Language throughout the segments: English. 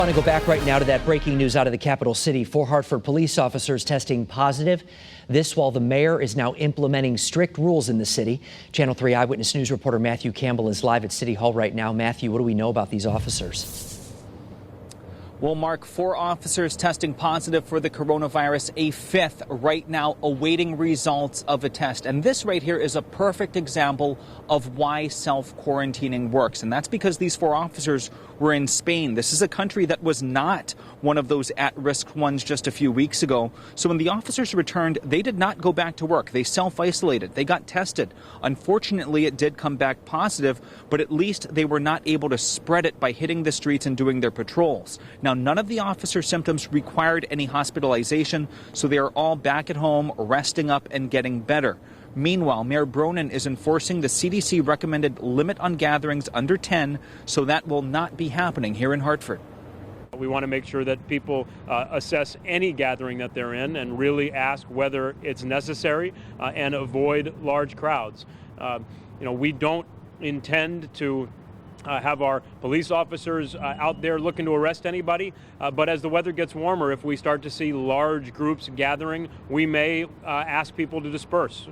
I want to go back right now to that breaking news out of the capital city. 4 Hartford police officers testing positive. This while the mayor is now implementing strict rules in the city. Channel 3 Eyewitness News reporter Matthew Campbell is live at City Hall right now. Matthew, what do we know about these officers? Well, Mark, 4 officers testing positive for the coronavirus, a 5th right now awaiting results of a test. And this right here is a perfect example of why self-quarantining works. And that's because these 4 officers were in Spain. This is a country that was not one of those at-risk ones just a few weeks ago. So when the officers returned, they did not go back to work. They self-isolated. They got tested. Unfortunately, it did come back positive, but at least they were not able to spread it by hitting the streets and doing their patrols. Now, none of the officer symptoms required any hospitalization, so they are all back at home, resting up and getting better. Meanwhile, Mayor Bronin is enforcing the CDC recommended limit on gatherings under 10, so that will not be happening here in Hartford. We want to make sure that people assess any gathering that they're in and really ask whether it's necessary and avoid large crowds. We don't intend to have our police officers out there looking to arrest anybody. But as the weather gets warmer, if we start to see large groups gathering, we may ask people to disperse.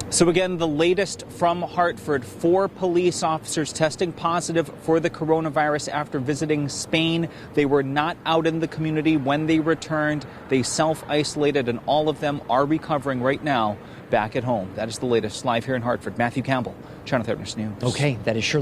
So again, the latest from Hartford, 4 police officers testing positive for the coronavirus after visiting Spain. They were not out in the community when they returned. They self-isolated, and all of them are recovering right now back at home. That is the latest live here in Hartford. Matthew Campbell, Channel 3 News. Okay, that is sure.